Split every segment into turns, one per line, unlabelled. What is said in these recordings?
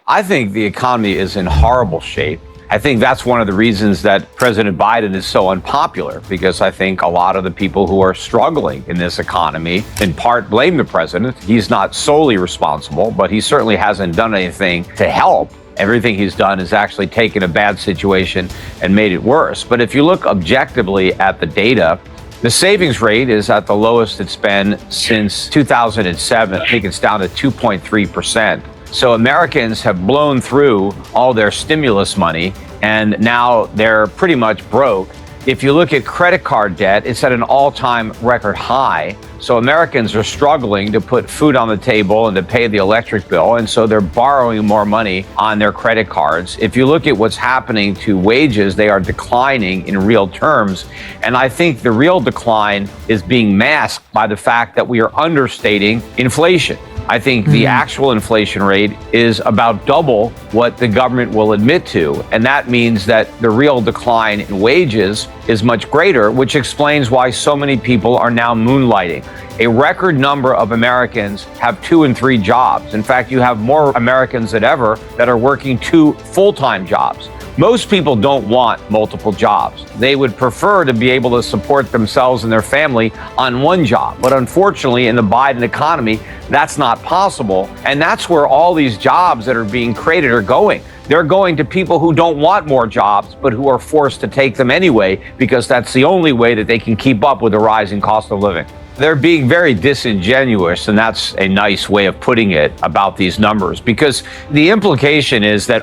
I think the economy is in horrible shape. I think that's one of the reasons that President Biden is so unpopular, because I think a lot of the people who are struggling in this economy in part blame the president. He's not solely responsible, but he certainly hasn't done anything to help. Everything he's done is actually taken a bad situation and made it worse. But if you look objectively at the data, the savings rate is at the lowest it's been since 2007. I think it's down to 2.3%. So Americans have blown through all their stimulus money, and now they're pretty much broke. If you look at credit card debt, it's at an all-time record high. So Americans are struggling to put food on the table and to pay the electric bill, and so they're borrowing more money on their credit cards. If you look at what's happening to wages, they are declining in real terms. And I think the real decline is being masked by the fact that we are understating inflation. I think the actual inflation rate is about double what the government will admit to. And that means that the real decline in wages is much greater, which explains why so many people are now moonlighting. A record number of Americans have 2 and 3 jobs. In fact, you have more Americans than ever that are working 2 full-time jobs. Most people don't want multiple jobs. They would prefer to be able to support themselves and their family on one job. But unfortunately, in the Biden economy, that's not possible. And that's where all these jobs that are being created are going. They're going to people who don't want more jobs, but who are forced to take them anyway, because that's the only way that they can keep up with the rising cost of living. They're being very disingenuous, and that's a nice way of putting it about these numbers, because the implication is that,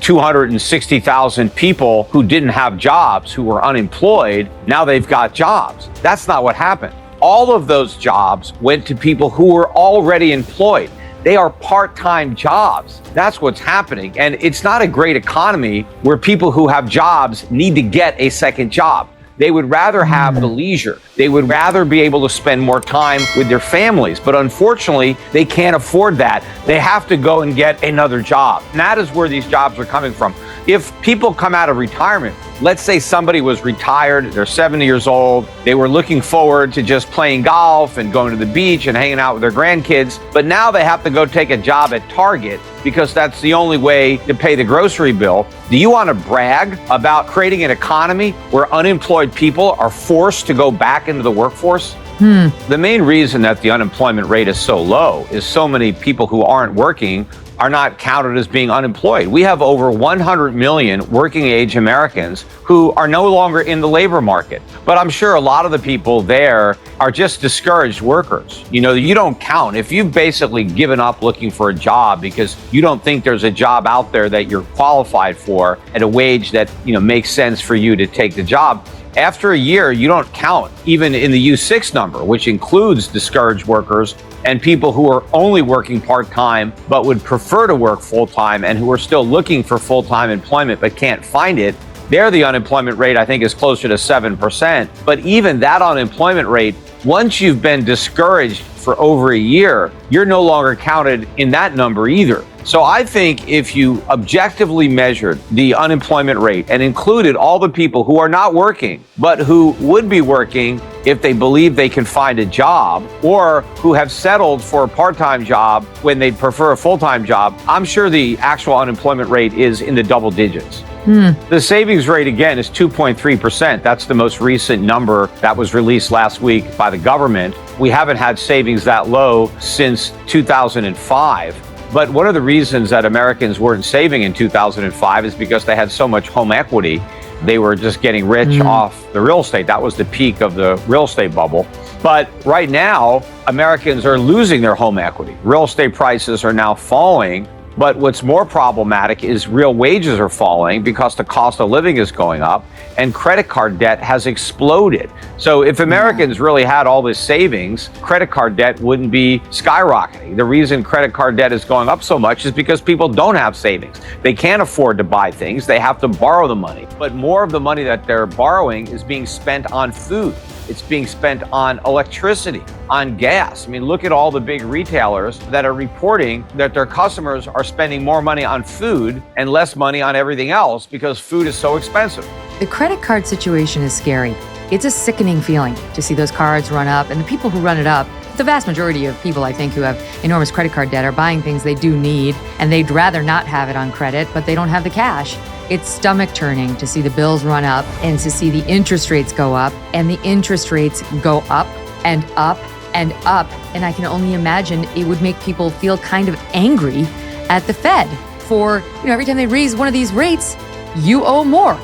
260,000 people who didn't have jobs, who were unemployed, now they've got jobs. That's not what happened. All of those jobs went to people who were already employed. They are part-time jobs. That's what's happening. And it's not a great economy where people who have jobs need to get a second job. They would rather have the leisure. They would rather be able to spend more time with their families. But unfortunately, they can't afford that. They have to go and get another job. And that is where these jobs are coming from. If people come out of retirement, let's say somebody was retired, they're 70 years old, they were looking forward to just playing golf and going to the beach and hanging out with their grandkids, but now they have to go take a job at Target because that's the only way to pay the grocery bill. Do you want to brag about creating an economy where unemployed people are forced to go back into the workforce? The main reason that the unemployment rate is so low is so many people who aren't working are not counted as being unemployed. We have over 100 million working age Americans who are no longer in the labor market. But I'm sure a lot of the people there are just discouraged workers. You know, you don't count. If you've basically given up looking for a job because you don't think there's a job out there that you're qualified for at a wage that, makes sense for you to take the job, after a year, you don't count even in the U6 number, which includes discouraged workers and people who are only working part-time but would prefer to work full-time and who are still looking for full-time employment but can't find it. There, the unemployment rate, I think, is closer to 7%. But even that unemployment rate, once you've been discouraged for over a year, you're no longer counted in that number either. So I think if you objectively measured the unemployment rate and included all the people who are not working, but who would be working if they believe they can find a job, or who have settled for a part-time job when they prefer a full-time job, I'm sure the actual unemployment rate is in the double digits. The savings rate, again, is 2.3%. That's the most recent number that was released last week by the government. We haven't had savings that low since 2005. But one of the reasons that Americans weren't saving in 2005 is because they had so much home equity. They were just getting rich off the real estate. That was the peak of the real estate bubble. But right now, Americans are losing their home equity. Real estate prices are now falling. But what's more problematic is real wages are falling because the cost of living is going up and credit card debt has exploded. So if Americans really had all this savings, credit card debt wouldn't be skyrocketing. The reason credit card debt is going up so much is because people don't have savings. They can't afford to buy things. They have to borrow the money. But more of the money that they're borrowing is being spent on food. It's being spent on electricity, on gas. I mean, look at all the big retailers that are reporting that their customers are spending more money on food and less money on everything else because food is so expensive.
The credit card situation is scary. It's a sickening feeling to see those cards run up, and the people who run it up, The vast majority of people, I think, who have enormous credit card debt are buying things they do need, and they'd rather not have it on credit, but they don't have the cash. It's stomach turning to see the bills run up and to see the interest rates go up, and the interest rates go up and up and up. And I can only imagine it would make people feel kind of angry at the Fed for, every time they raise one of these rates, you owe more.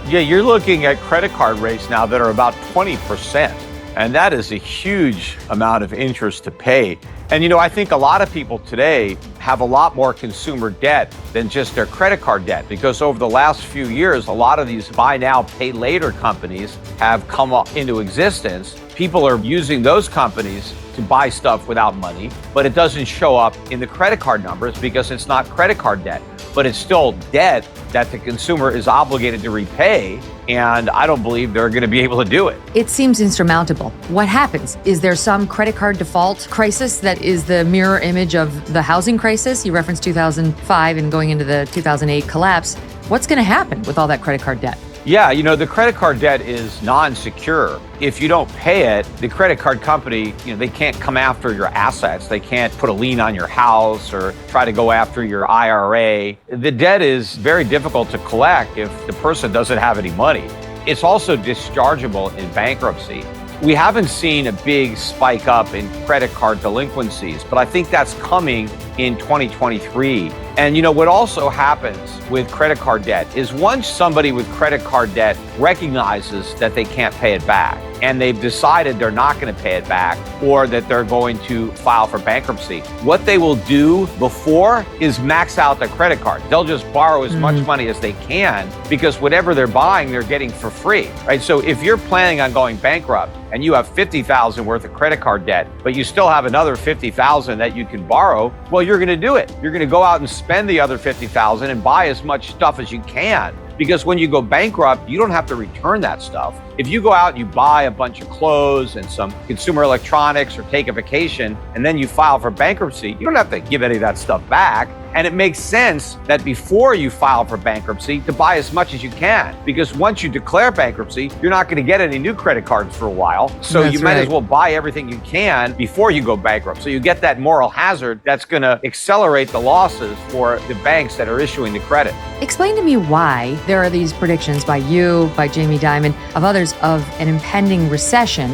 Yeah, you're looking at credit card rates now that are about 20%. And that is a huge amount of interest to pay. And I think a lot of people today have a lot more consumer debt than just their credit card debt, because over the last few years, a lot of these buy now, pay later companies have come up into existence. People are using those companies to buy stuff without money, but it doesn't show up in the credit card numbers because it's not credit card debt, but it's still debt that the consumer is obligated to repay. And I don't believe they're going to be able to do it.
It seems insurmountable. What happens? Is there some credit card default crisis that is the mirror image of the housing crisis? You referenced 2005 and going into the 2008 collapse. What's going to happen with all that credit card debt?
Yeah, the credit card debt is non-secure. If you don't pay it, the credit card company, they can't come after your assets. They can't put a lien on your house or try to go after your IRA. The debt is very difficult to collect if the person doesn't have any money. It's also dischargeable in bankruptcy. We haven't seen a big spike up in credit card delinquencies, but I think that's coming in 2023. And what also happens with credit card debt is once somebody with credit card debt recognizes that they can't pay it back and they've decided they're not going to pay it back or that they're going to file for bankruptcy, what they will do before is max out their credit card. They'll just borrow as much money as they can because whatever they're buying, they're getting for free, right? So if you're planning on going bankrupt and you have $50,000 worth of credit card debt, but you still have another $50,000 that you can borrow, well, you're going to do it. You're going to go out and spend the other $50,000 and buy as much stuff as you can. Because when you go bankrupt, you don't have to return that stuff. If you go out and you buy a bunch of clothes and some consumer electronics or take a vacation, and then you file for bankruptcy, you don't have to give any of that stuff back. And it makes sense that before you file for bankruptcy to buy as much as you can, because once you declare bankruptcy, you're not going to get any new credit cards for a while. So you might as well buy everything you can before you go bankrupt. So you get that moral hazard that's going to accelerate the losses for the banks that are issuing the credit.
Explain to me why there are these predictions by you, by Jamie Dimon, of others, of an impending recession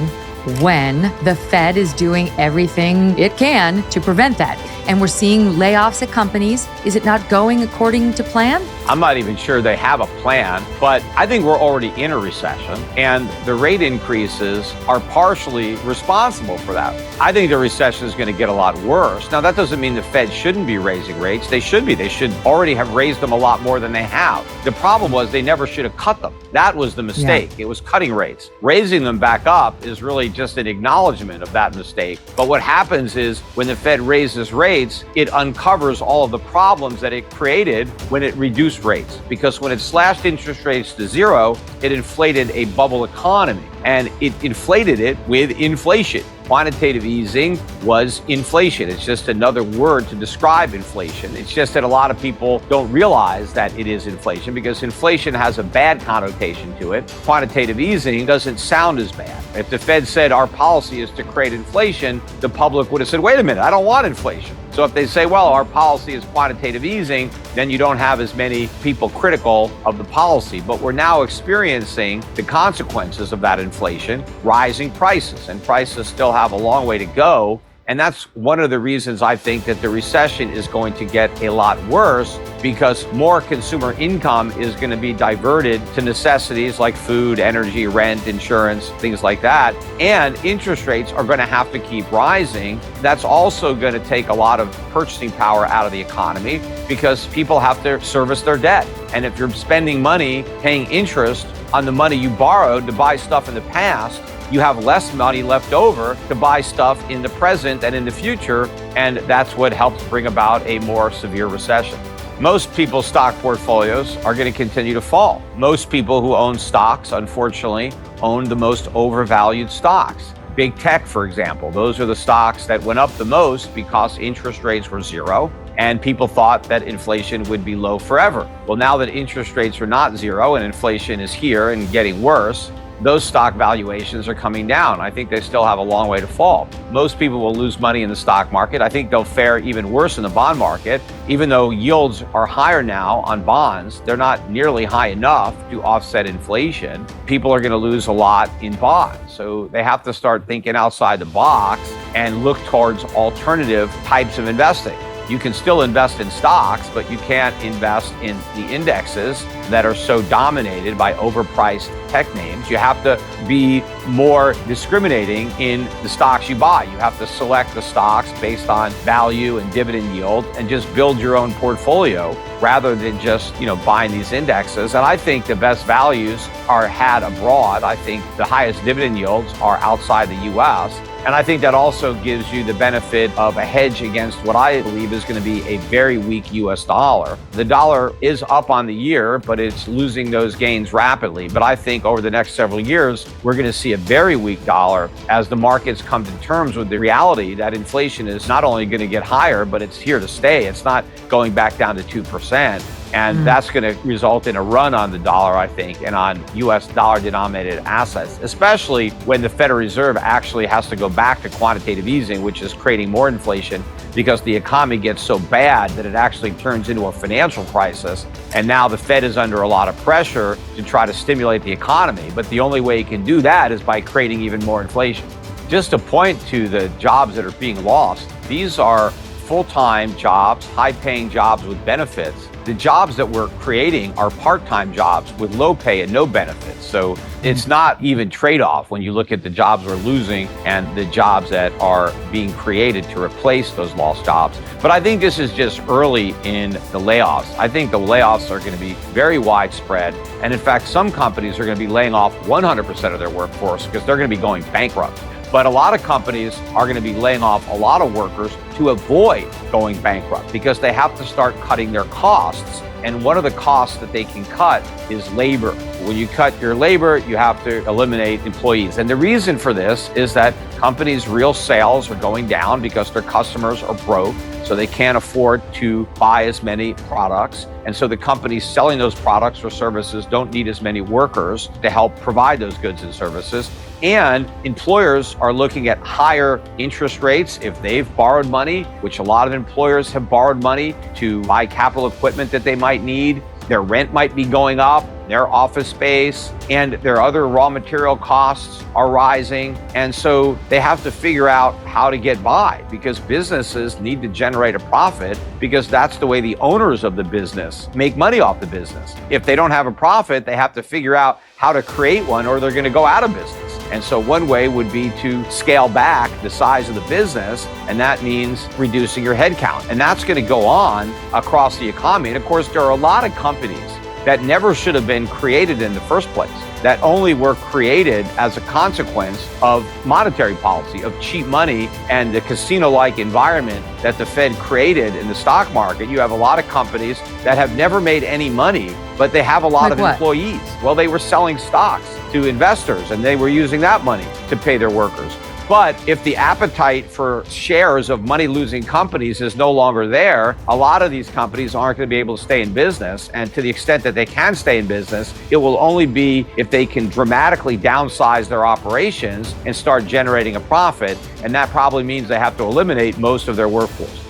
when the Fed is doing everything it can to prevent that. And we're seeing layoffs at companies. Is it not going according to plan?
I'm not even sure they have a plan, but I think we're already in a recession, and the rate increases are partially responsible for that. I think the recession is going to get a lot worse. Now, that doesn't mean the Fed shouldn't be raising rates. They should be. They should already have raised them a lot more than they have. The problem was they never should have cut them. That was the mistake. It was cutting rates. Raising them back up is really just an acknowledgement of that mistake. But what happens is when the Fed raises rates, it uncovers all of the problems that it created when it reduced rates. Because when it slashed interest rates to zero, it inflated a bubble economy, and it inflated it with inflation. Quantitative easing was inflation. It's just another word to describe inflation. It's just that a lot of people don't realize that it is inflation because inflation has a bad connotation to it. Quantitative easing doesn't sound as bad. If the Fed said our policy is to create inflation, the public would have said, wait a minute, I don't want inflation. So if they say, well, our policy is quantitative easing, then you don't have as many people critical of the policy. But we're now experiencing the consequences of that inflation, rising prices, and prices still have a long way to go. And that's one of the reasons I think that the recession is going to get a lot worse, because more consumer income is going to be diverted to necessities like food, energy, rent, insurance, things like that. And interest rates are going to have to keep rising. That's also going to take a lot of purchasing power out of the economy because people have to service their debt. And if you're spending money paying interest on the money you borrowed to buy stuff in the past, you have less money left over to buy stuff in the present and in the future, and that's what helps bring about a more severe recession. Most people's stock portfolios are going to continue to fall. Most people who own stocks, unfortunately, own the most overvalued stocks. Big tech, for example, those are the stocks that went up the most because interest rates were zero, and people thought that inflation would be low forever. Well, now that interest rates are not zero and inflation is here and getting worse, those stock valuations are coming down. I think they still have a long way to fall. Most people will lose money in the stock market. I think they'll fare even worse in the bond market. Even though yields are higher now on bonds, they're not nearly high enough to offset inflation. People are going to lose a lot in bonds. So they have to start thinking outside the box and look towards alternative types of investing. You can still invest in stocks, but you can't invest in the indexes that are so dominated by overpriced tech names. You have to be more discriminating in the stocks you buy. You have to select the stocks based on value and dividend yield and just build your own portfolio rather than just, buying these indexes. And I think the best values are had abroad. I think the highest dividend yields are outside the US. And I think that also gives you the benefit of a hedge against what I believe is going to be a very weak US dollar. The dollar is up on the year, but it's losing those gains rapidly. But I think over the next several years, we're going to see a very weak dollar as the markets come to terms with the reality that inflation is not only going to get higher, but it's here to stay. It's not going back down to 2%. And that's going to result in a run on the dollar, I think, and on US dollar denominated assets, especially when the Federal Reserve actually has to go back to quantitative easing, which is creating more inflation because the economy gets so bad that it actually turns into a financial crisis. And now the Fed is under a lot of pressure to try to stimulate the economy. But the only way you can do that is by creating even more inflation. Just to point to the jobs that are being lost, these are full-time jobs, high-paying jobs with benefits. The jobs that we're creating are part-time jobs with low pay and no benefits. So it's not even trade-off when you look at the jobs we're losing and the jobs that are being created to replace those lost jobs. But I think this is just early in the layoffs. I think the layoffs are going to be very widespread. And in fact, some companies are going to be laying off 100% of their workforce because they're going to be going bankrupt. But a lot of companies are going to be laying off a lot of workers to avoid going bankrupt because they have to start cutting their costs. And one of the costs that they can cut is labor. When you cut your labor, you have to eliminate employees. And the reason for this is that companies' real sales are going down because their customers are broke, so they can't afford to buy as many products. And so the companies selling those products or services don't need as many workers to help provide those goods and services. And employers are looking at higher interest rates if they've borrowed money, which a lot of employers have borrowed money to buy capital equipment that they might need. Their rent might be going up, their office space, and their other raw material costs are rising. And so they have to figure out how to get by because businesses need to generate a profit because that's the way the owners of the business make money off the business. If they don't have a profit, they have to figure out how to create one or they're going to go out of business. And so one way would be to scale back the size of the business, and that means reducing your headcount. And that's going to go on across the economy. And of course, there are a lot of companies that never should have been created in the first place, that only were created as a consequence of monetary policy, of cheap money and the casino-like environment that the Fed created in the stock market. You have a lot of companies that have never made any money, but they have a lot of employees. Well, they were selling stocks to investors and they were using that money to pay their workers. But if the appetite for shares of money-losing companies is no longer there, a lot of these companies aren't going to be able to stay in business. And to the extent that they can stay in business, it will only be if they can dramatically downsize their operations and start generating a profit. And that probably means they have to eliminate most of their workforce.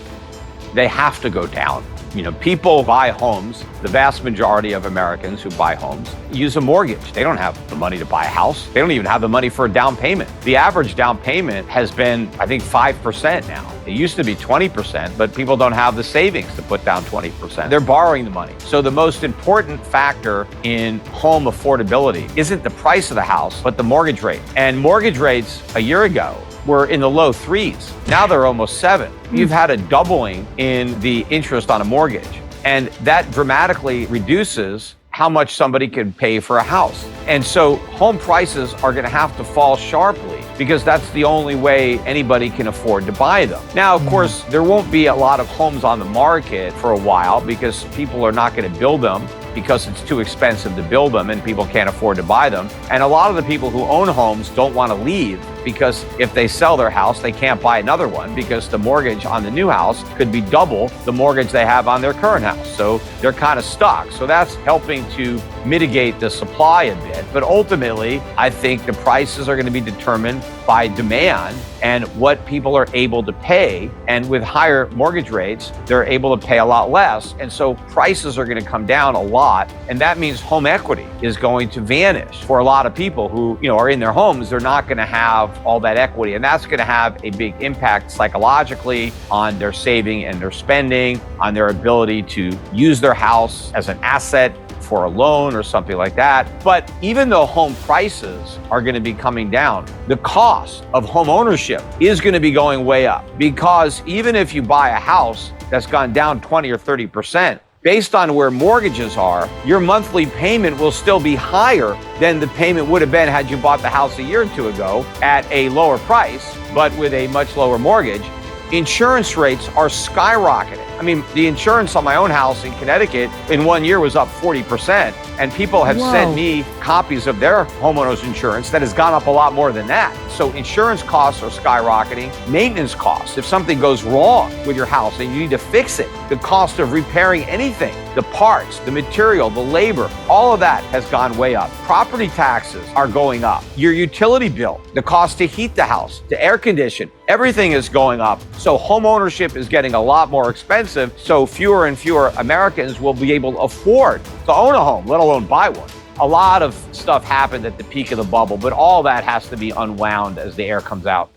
They have to go down. People buy homes. The vast majority of Americans who buy homes use a mortgage. They don't have the money to buy a house. They don't even have the money for a down payment. The average down payment has been, I think, 5% now. It used to be 20%, but people don't have the savings to put down 20%. They're borrowing the money. So the most important factor in home affordability isn't the price of the house, but the mortgage rate. And mortgage rates a year ago were in the low 3s. Now they're almost 7. You've had a doubling in the interest on a mortgage. And that dramatically reduces how much somebody can pay for a house. And so home prices are going to have to fall sharply because that's the only way anybody can afford to buy them. Now, of course, there won't be a lot of homes on the market for a while because people are not going to build them. because it's too expensive to build them and people can't afford to buy them. And a lot of the people who own homes don't want to leave because if they sell their house, they can't buy another one because the mortgage on the new house could be double the mortgage they have on their current house. So they're kind of stuck. So that's helping to mitigate the supply a bit. But ultimately, I think the prices are going to be determined by demand and what people are able to pay. And with higher mortgage rates, they're able to pay a lot less. And so prices are going to come down a lot. And that means home equity is going to vanish for a lot of people who, are in their homes. They're not going to have all that equity. And that's going to have a big impact psychologically on their saving and their spending, on their ability to use their house as an asset for a loan or something like that. But even though home prices are going to be coming down, the cost of home ownership is going to be going way up, because even if you buy a house that's gone down 20 or 30%, based on where mortgages are, your monthly payment will still be higher than the payment would have been had you bought the house a year or two ago at a lower price, but with a much lower mortgage. Insurance rates are skyrocketing. I mean, the insurance on my own house in Connecticut in 1 year was up 40%. And people have sent me copies of their homeowners insurance that has gone up a lot more than that. So insurance costs are skyrocketing. Maintenance costs, if something goes wrong with your house and you need to fix it, the cost of repairing anything, the parts, the material, the labor, all of that has gone way up. Property taxes are going up. Your utility bill, the cost to heat the house, to air condition, everything is going up. So home ownership is getting a lot more expensive. So fewer and fewer Americans will be able to afford to own a home, let alone buy one. A lot of stuff happened at the peak of the bubble, but all that has to be unwound as the air comes out.